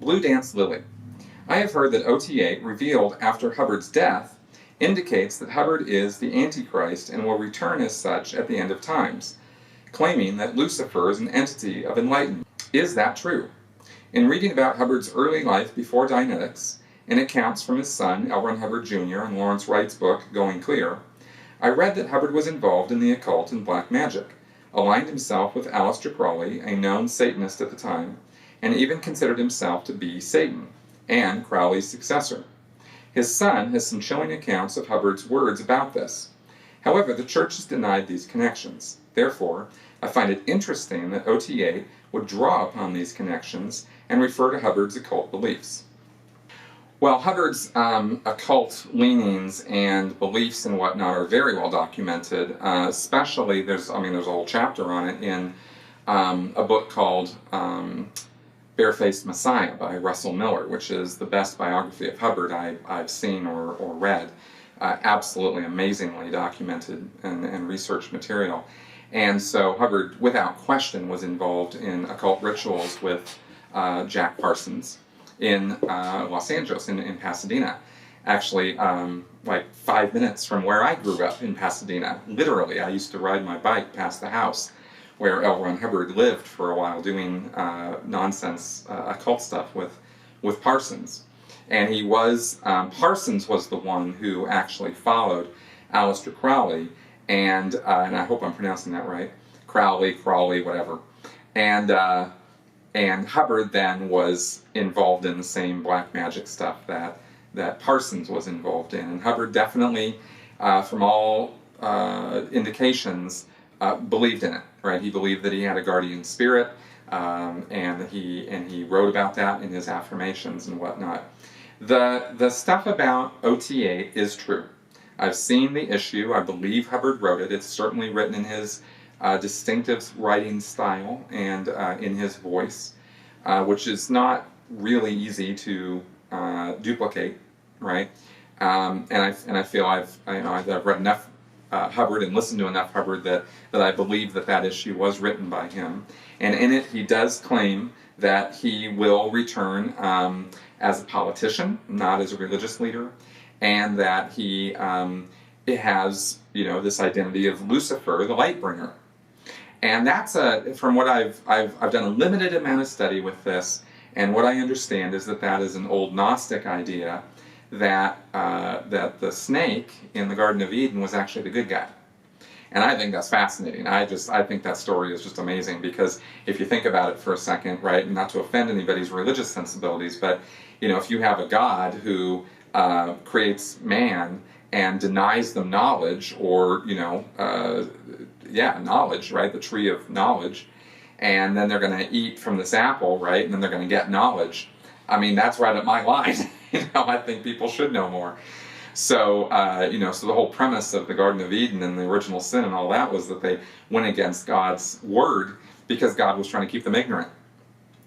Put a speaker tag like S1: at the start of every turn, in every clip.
S1: Blue Dance Lily. I have heard that OT8, revealed after Hubbard's death, indicates that Hubbard is the Antichrist and will return as such at the end of times, claiming that Lucifer is an entity of enlightenment. Is that true? In reading about Hubbard's early life before Dianetics, and accounts from his son, L. Ron Hubbard Jr., in Lawrence Wright's book, Going Clear, I read that Hubbard was involved in the occult and black magic, aligned himself with Aleister Crowley, a known Satanist at the time, and even considered himself to be Satan, and Crowley's successor. His son has some chilling accounts of Hubbard's words about this. However, the Church has denied these connections. Therefore, I find it interesting that OT8 would draw upon these connections and refer to Hubbard's occult beliefs. Well, Hubbard's occult leanings and beliefs and whatnot are very well documented. Especially, there's a whole chapter on it in a book called Barefaced Messiah by Russell Miller, which is the best biography of Hubbard I've seen or read. Absolutely amazingly documented and researched material. And so Hubbard, without question, was involved in occult rituals with Jack Parsons in Los Angeles, in Pasadena. Actually, like 5 minutes from where I grew up in Pasadena. Literally, I used to ride my bike past the house where L. Ron Hubbard lived for a while doing nonsense occult stuff with Parsons. And he was, Parsons was the one who actually followed Aleister Crowley, and I hope I'm pronouncing that right, Crowley, whatever. And Hubbard then was involved in the same black magic stuff that Parsons was involved in. And Hubbard definitely, from all indications, believed in it. Right? He believed that he had a guardian spirit, and he wrote about that in his affirmations and whatnot. The stuff about OT8 is true. I've seen the issue. I believe Hubbard wrote it. It's certainly written in his distinctive writing style and in his voice, which is not really easy to duplicate, right? And I feel I've read enough Hubbard and listened to enough Hubbard that I believe that issue was written by him. And in it, he does claim that he will return as a politician, not as a religious leader, and that he has, this identity of Lucifer, the light bringer. And that's from what I've done a limited amount of study with this, and what I understand is that is an old Gnostic idea that the snake in the Garden of Eden was actually the good guy. And I think that's fascinating. I think that story is just amazing, because if you think about it for a second, right, and not to offend anybody's religious sensibilities, but if you have a God who creates man and denies them knowledge, or knowledge, right, the tree of knowledge, and then they're going to eat from this apple, right, and then they're going to get knowledge. I mean, that's right up my line. I think people should know more. So, so the whole premise of the Garden of Eden and the original sin and all that was that they went against God's word because God was trying to keep them ignorant.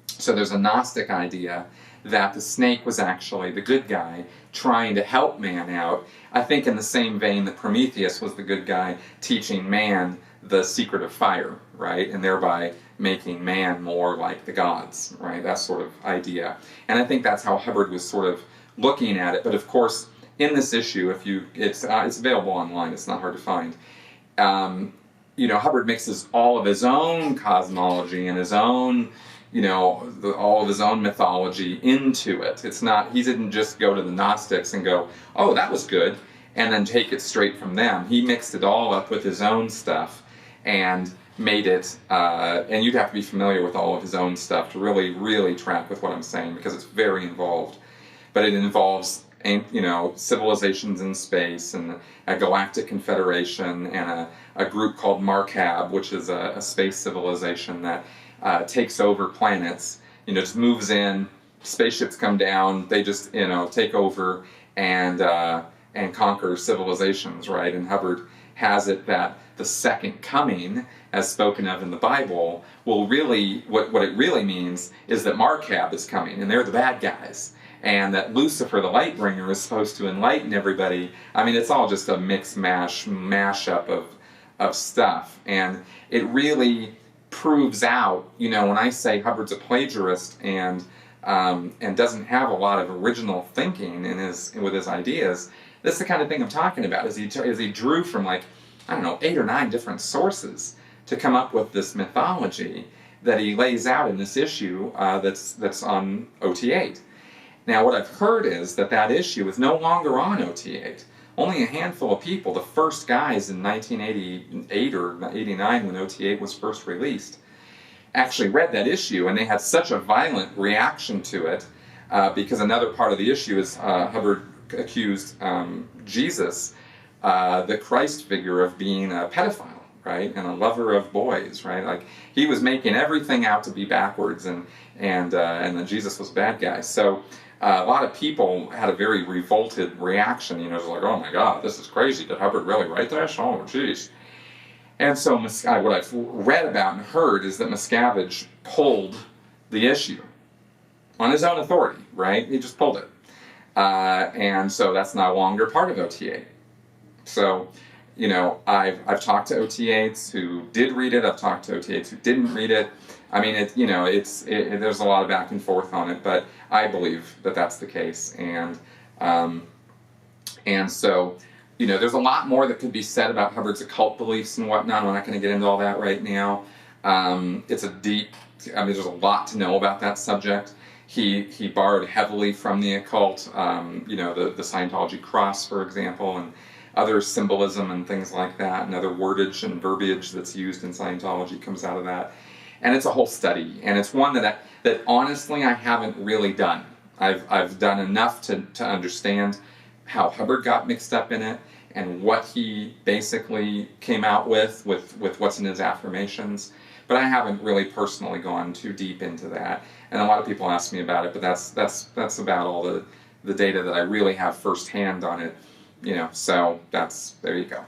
S1: So there's a Gnostic idea that the snake was actually the good guy trying to help man out. I think in the same vein that Prometheus was the good guy teaching man the secret of fire, right? And thereby making man more like the gods, right? That sort of idea. And I think that's how Hubbard was sort of looking at it. But of course, in this issue, it's available online. It's not hard to find. Hubbard mixes all of his own cosmology and his own, all of his own mythology into it. It's not. He didn't just go to the Gnostics and go, "Oh, that was good," and then take it straight from them. He mixed it all up with his own stuff and made it. And you'd have to be familiar with all of his own stuff to really, really track with what I'm saying, because it's very involved. But it involves civilizations in space, and a galactic confederation, and a group called Markab, which is a space civilization that takes over planets, just moves in, spaceships come down, they just, take over and conquer civilizations, right? And Hubbard has it that the second coming, as spoken of in the Bible, will really, what it really means is that Markab is coming, and they're the bad guys. And that Lucifer, the light bringer, is supposed to enlighten everybody. I mean, it's all just a mashup of stuff. And it really proves out, when I say Hubbard's a plagiarist and and doesn't have a lot of original thinking with his ideas, this is the kind of thing I'm talking about. Is he drew from, like, I don't know, 8 or 9 different sources to come up with this mythology that he lays out in this issue that's on OT8. Now, what I've heard is that issue is no longer on OT8. Only a handful of people, the first guys in 1988 or 89 when OT8 was first released, actually read that issue, and they had such a violent reaction to it because another part of the issue is Hubbard accused Jesus, the Christ figure, of being a pedophile, right, and a lover of boys, right? Like, he was making everything out to be backwards, and that Jesus was a bad guy. So a lot of people had a very revolted reaction. You know, it's like, oh my God, this is crazy. Did Hubbard really write this? Oh, jeez. And so what I've read about and heard is that Miscavige pulled the issue on his own authority, right? He just pulled it. And so that's no longer part of OT8. So, you know, I've talked to OT8s who did read it. I've talked to OT8s who didn't read it. I mean, there's a lot of back and forth on it, but I believe that that's the case. And so, you know, there's a lot more that could be said about Hubbard's occult beliefs and whatnot. I'm not going to get into all that right now. There's a lot to know about that subject. He borrowed heavily from the occult, you know, the Scientology cross, for example, and other symbolism and things like that, and other wordage and verbiage that's used in Scientology comes out of that. And it's a whole study, and it's one that honestly I haven't really done. I've done enough to understand how Hubbard got mixed up in it, and what he basically came out with what's in his affirmations. But I haven't really personally gone too deep into that. And a lot of people ask me about it, but that's about all the data that I really have firsthand on it. You know, so there you go.